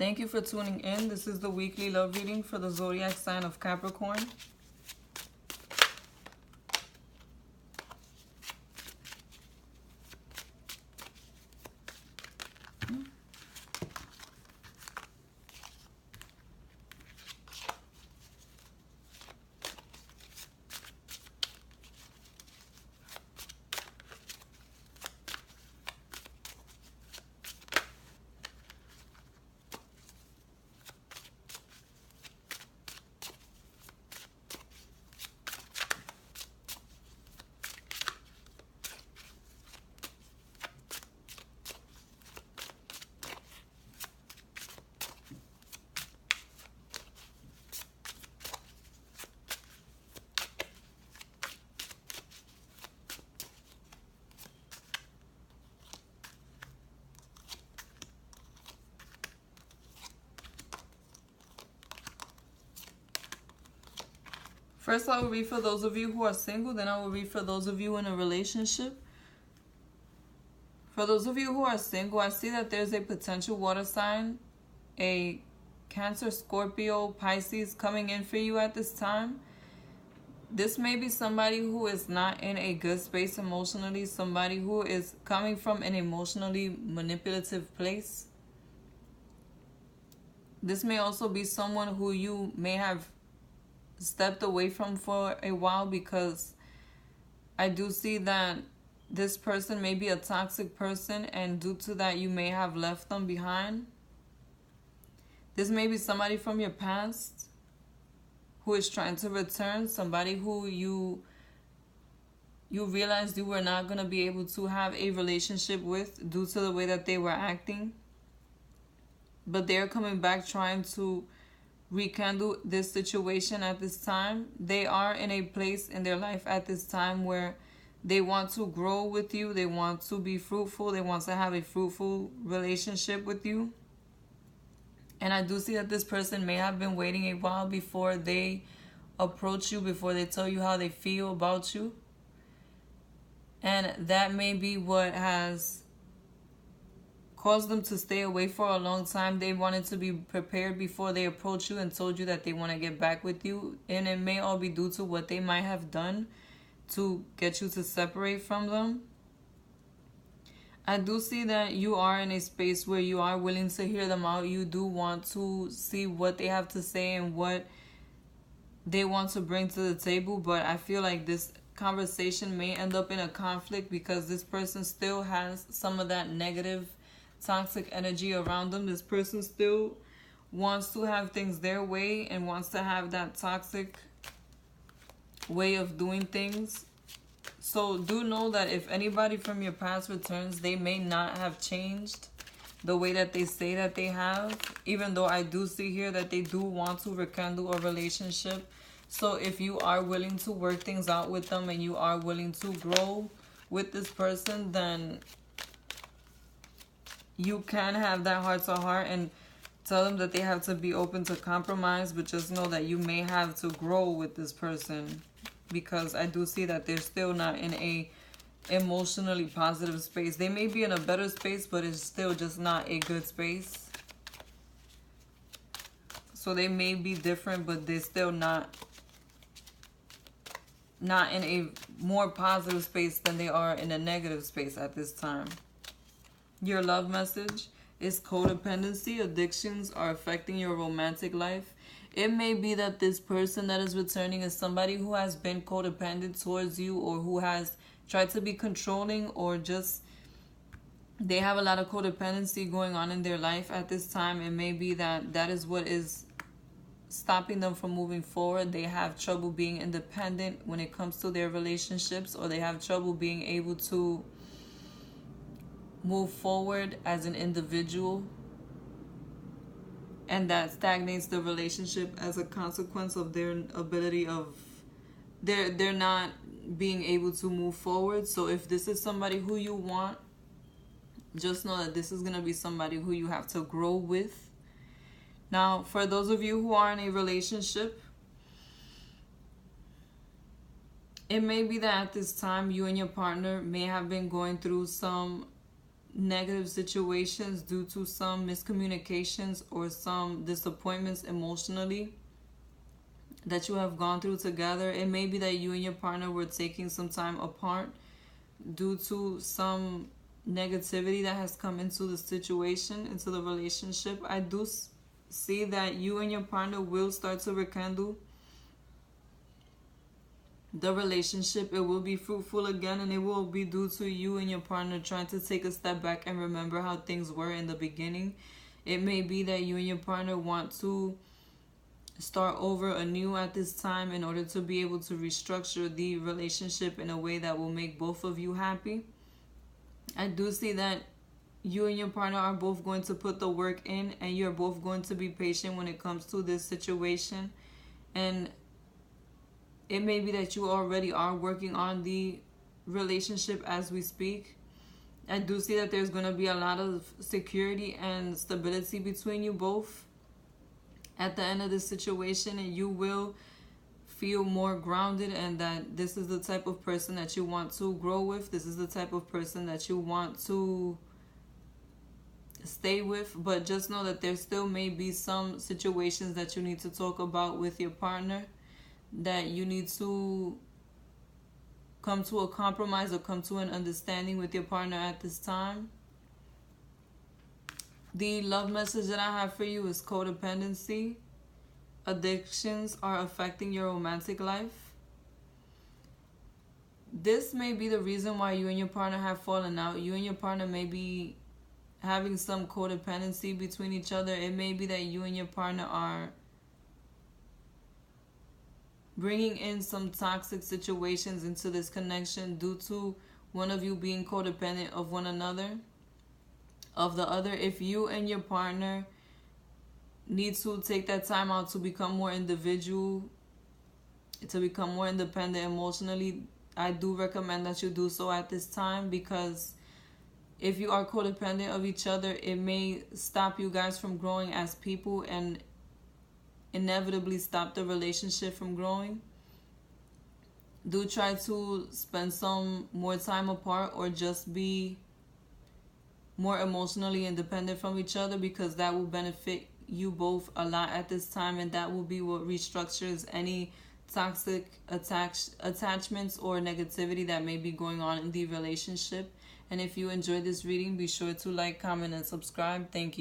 Thank you for tuning in. This is the weekly love reading for the Zodiac sign of Capricorn. First, I will read for those of you who are single, then I will read for those of you in a relationship. For those of you who are single, I see that there's a potential water sign, a Cancer, Scorpio, Pisces coming in for you at this time. This may be somebody who is not in a good space emotionally, somebody who is coming from an emotionally manipulative place. This may also be someone who you may have stepped away from for a while, because I do see that this person may be a toxic person, and due to that you may have left them behind. This may be somebody from your past who is trying to return, somebody who you realized you were not going to be able to have a relationship with due to the way that they were acting. But they're coming back trying to rekindle this situation at this time. They are in a place in their life at this time where they want to grow with you. They want to be fruitful. They want to have a fruitful relationship with you. And I do see that this person may have been waiting a while before they approach you, before they tell you how they feel about you. And that may be what has caused them to stay away for a long time. They wanted to be prepared before they approach you and told you that they want to get back with you. And it may all be due to what they might have done to get you to separate from them. I do see that you are in a space where you are willing to hear them out. You do want to see what they have to say and what they want to bring to the table. But I feel like this conversation may end up in a conflict, because this person still has some of that negative toxic energy around them. This person still wants to have things their way and wants to have that toxic way of doing things. So do know that if anybody from your past returns, they may not have changed the way that they say that they have, even though I do see here that they do want to rekindle a relationship. So if you are willing to work things out with them and you are willing to grow with this person, then you can have that heart-to-heart and tell them that they have to be open to compromise. But just know that you may have to grow with this person, because I do see that they're still not in a emotionally positive space. They may be in a better space, but it's still just not a good space. So they may be different, but they're still not in a more positive space than they are in a negative space at this time. Your love message is codependency. Addictions are affecting your romantic life. It may be that this person that is returning is somebody who has been codependent towards you, or who has tried to be controlling, or just they have a lot of codependency going on in their life at this time. It may be that that is what is stopping them from moving forward. They have trouble being independent when it comes to their relationships, or they have trouble being able to move forward as an individual, and that stagnates the relationship as a consequence of their ability of they're not being able to move forward. So if this is somebody who you want, just know that this is going to be somebody who you have to grow with. Now, for those of you who are in a relationship, it may be that at this time you and your partner may have been going through some negative situations due to some miscommunications or some disappointments emotionally that you have gone through together. It may be that you and your partner were taking some time apart due to some negativity that has come into the situation, into the relationship. I do see that you and your partner will start to rekindle the relationship. It will be fruitful again, and it will be due to you and your partner trying to take a step back and remember how things were in the beginning. It may be that you and your partner want to start over anew at this time in order to be able to restructure the relationship in a way that will make both of you happy. I do see that you and your partner are both going to put the work in, and you're both going to be patient when it comes to this situation. And it may be that you already are working on the relationship as we speak. I do see that there's going to be a lot of security and stability between you both at the end of this situation, and you will feel more grounded, and that this is the type of person that you want to grow with. This is the type of person that you want to stay with. But just know that there still may be some situations that you need to talk about with your partner, that you need to come to a compromise or come to an understanding with your partner at this time. The love message that I have for you is codependency. Addictions are affecting your romantic life. This may be the reason why you and your partner have fallen out. You and your partner may be having some codependency between each other. It may be that you and your partner are bringing in some toxic situations into this connection due to one of you being codependent of one another, of the other. If you and your partner need to take that time out to become more individual, to become more independent emotionally, I do recommend that you do so at this time, because if you are codependent of each other, it may stop you guys from growing as people and inevitably stop the relationship from growing. Do try to spend some more time apart, or just be more emotionally independent from each other, because that will benefit you both a lot at this time, and that will be what restructures any toxic attachments or negativity that may be going on in the relationship. And if you enjoyed this reading, be sure to like, comment, and subscribe. Thank you.